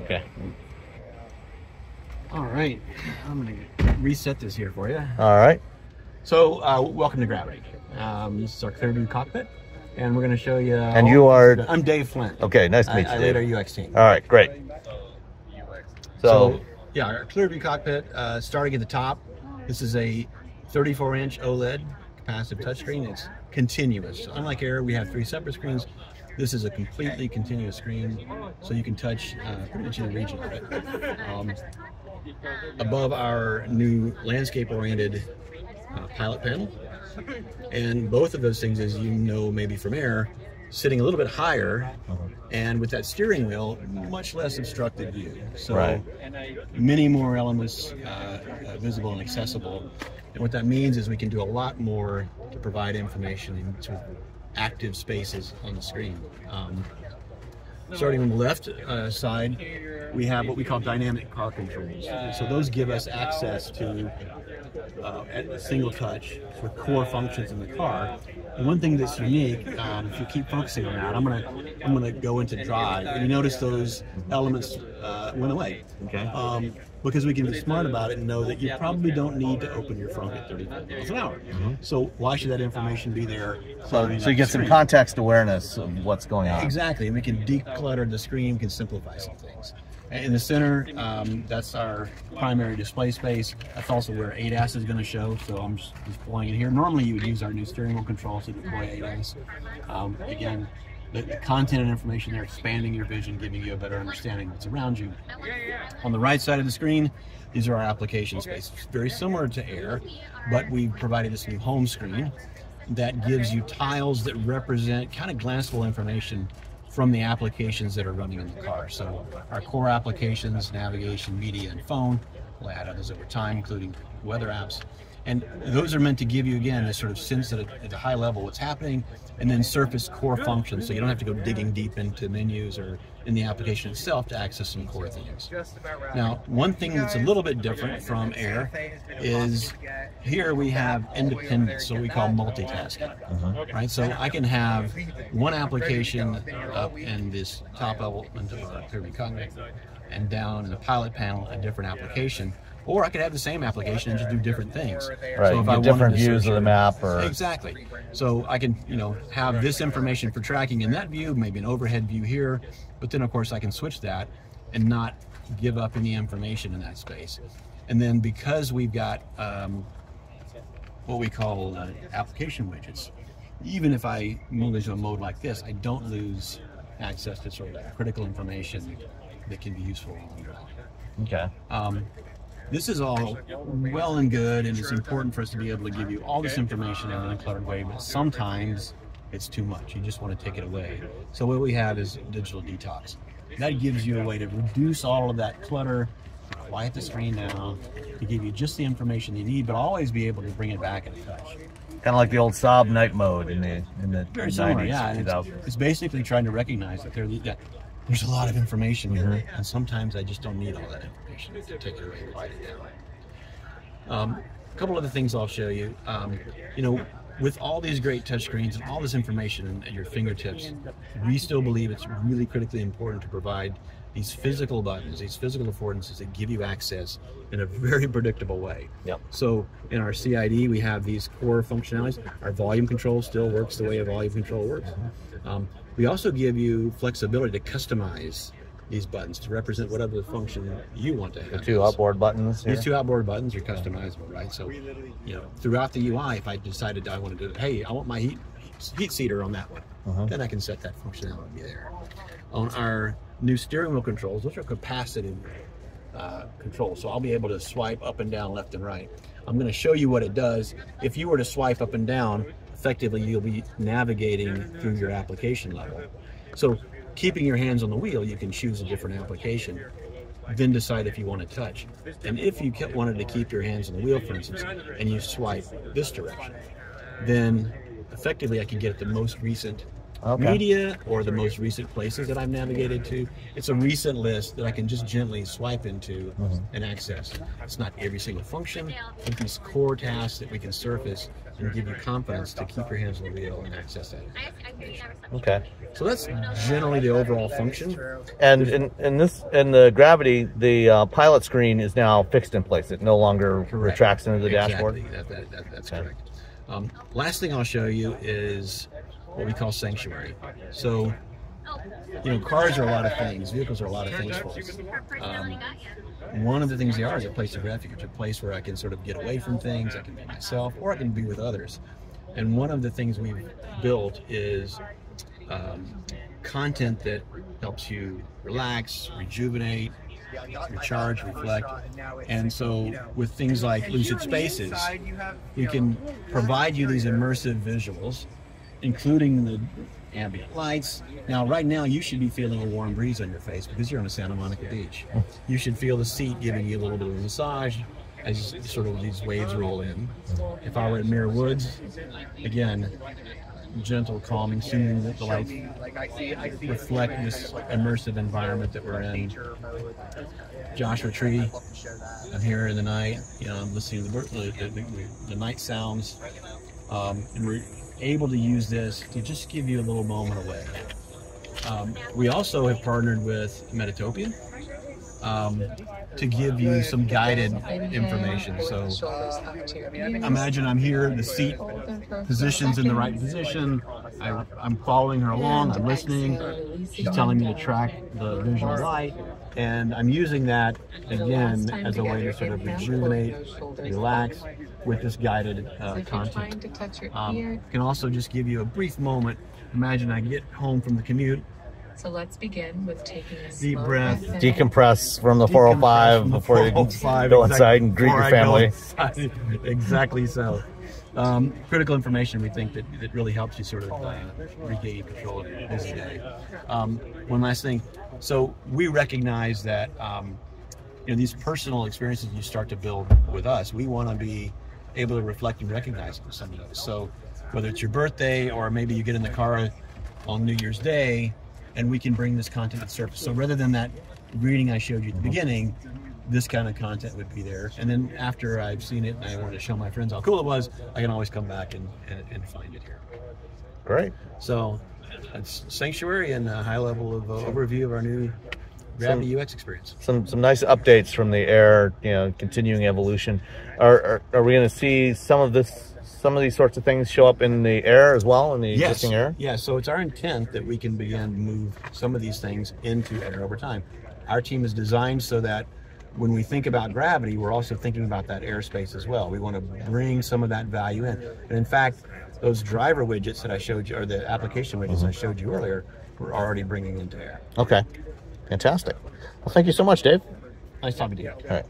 Okay. All right, I'm going to reset this here for you. All right. So, welcome to Gravity. This is our Clearview cockpit, and we're going to show you. And you are? I'm Dave Flint. Okay, nice to meet you, I Dave. lead our UX team. All right, great. So yeah, our Clearview cockpit, starting at the top. This is a 34-inch OLED capacitive touchscreen. It's continuous. So unlike Air, we have 3 separate screens. This is a completely continuous screen, so you can touch pretty much any region of it. Above our new landscape-oriented pilot panel, and both of those things, as you know maybe from Air, sitting a little bit higher, and with that steering wheel, much less obstructed view. So many more elements visible and accessible. And what that means is we can do a lot more to provide information in sort of active spaces on the screen. Starting on the left side, we have what we call dynamic car controls. So those give us access to, at a single touch, for core functions in the car. And one thing that's unique, if you keep focusing on that, I'm gonna go into drive, and you notice those elements went away. Okay. Because we can be smart about it and know that you probably don't need to open your front at 35 miles an hour. So why should that information be there? So you get some context awareness of what's going on. Exactly, and we can declutter the screen, we can simplify some things. In the center, that's our primary display space. That's also where ADAS is going to show, so I'm just deploying it here. Normally you would use our new steering wheel control to deploy ADAS. Again, the content and information there, expanding your vision, giving you a better understanding of what's around you. On the right side of the screen, these are our application spaces. Very similar to Air, but we've provided this new home screen that gives you tiles that represent kind of glancable information from the applications that are running in the car. So our core applications, navigation, media, and phone, we'll add others over time, including weather apps. And those are meant to give you, again, a sort of sense at a high level what's happening, and then surface core functions, so you don't have to go digging deep into menus or in the application itself to access some core things. Now, one thing that's a little bit different from Air is here we have independence, so we call multitasking. Right? So I can have one application up in this top element of our Clearview cockpit, and down in the pilot panel a different application. Or I could have the same application and just do different things. Right, so if I different views of the map. Or exactly. So I can, have this information for tracking in that view, maybe an overhead view here, but then of course I can switch that and not give up any information in that space. And then because we've got what we call application widgets, even if I move into a mode like this, I don't lose access to sort of critical information that can be useful on the drive. Okay. This is all well and good, and it's important for us to be able to give you all this information in an uncluttered way, but sometimes it's too much. You just want to take it away. So what we have is digital detox. That gives you a way to reduce all of that clutter, to quiet the screen down, to give you just the information you need, but always be able to bring it back in a touch. Kind of like the old Saab night mode in the Very similar, 90s, yeah. It's basically trying to recognize that there's a lot of information here, and sometimes I just don't need all that information to take it away and quiet it down. A couple other things I'll show you. With all these great touchscreens and all this information at your fingertips, we still believe it's really critically important to provide these physical buttons, these physical affordances that give you access in a very predictable way. Yep. So in our CID, we have these core functionalities. Our volume control still works the way a volume control works. We also give you flexibility to customize these buttons to represent whatever function you want to have. The 2 outboard buttons here? These 2 outboard buttons are customizable, right? So, throughout the UI, if I decided I want to do, hey, I want my heat seater on that one, then I can set that functionality there. On our new steering wheel controls, those are capacitive controls, so I'll be able to swipe up and down, left and right. I'm going to show you what it does. If you were to swipe up and down, effectively you'll be navigating through your application level. So keeping your hands on the wheel, you can choose a different application, then decide if you want to touch. And if you wanted to keep your hands on the wheel, for instance, and you swipe this direction, then effectively I can get at the most recent media or the most recent places that I've navigated to. It's a recent list that I can just gently swipe into and access. It's not every single function, but these core tasks that we can surface and give you confidence to keep your hands on the wheel and access that information. Okay. So that's generally the overall function. And in the Gravity, the pilot screen is now fixed in place. It no longer retracts into the dashboard. That's correct. Last thing I'll show you is what we call sanctuary. So, you know, cars are a lot of things. Vehicles are a lot of things for us. One of the things they are is a place of refuge, a place where I can sort of get away from things. I can be myself, or I can be with others. And one of the things we've built is content that helps you relax, rejuvenate, recharge, reflect. And so with things like Lucid Spaces, we can provide you these immersive visuals, including the ambient lights. Now, right now, you should be feeling a warm breeze on your face because you're on a Santa Monica beach. You should feel the seat giving you a little bit of a massage as sort of these waves roll in. If I were at Muir Woods, again, gentle, calming, soothing, the lights reflect this immersive environment that we're in. Joshua Tree, I'm here in the night, you know, I'm listening to the night sounds, and we're able to use this to just give you a little moment away. We also have partnered with Metatopia to give you some guided information. So imagine I'm here, the seat position's in the right position, I'm following her along, I'm listening, she's telling me to track the visual light, and I'm using that again as a way to sort of rejuvenate, relax with this guided content. Can also just give you a brief moment. Imagine I get home from the commute. So let's begin with taking a deep breath, decompress from the 405 before you go inside and greet your family. Exactly so. Critical information we think that really helps you sort of regain control of your busy day. One last thing. So we recognize that you know, these personal experiences you start to build with us, we want to be able to reflect and recognize some of those. So whether it's your birthday or maybe you get in the car on New Year's Day, and we can bring this content to the surface. So rather than that reading I showed you at the beginning, this kind of content would be there. And then after I've seen it and I want to show my friends how cool it was, I can always come back and find it here. Great. So that's Sanctuary and a high level of overview of our new Gravity UX experience. Some nice updates from the Air, you know, continuing evolution. Are we going to see some of these sorts of things show up in the Air as well, in the existing Air? Yeah, so it's our intent that we can begin to move some of these things into Air over time. Our team is designed so that when we think about Gravity, we're also thinking about that airspace as well. We want to bring some of that value in. And in fact, those driver widgets that I showed you, or the application widgets I showed you earlier, we're already bringing into Air. Okay, fantastic. Well, thank you so much, Dave. Nice talking to you. All right.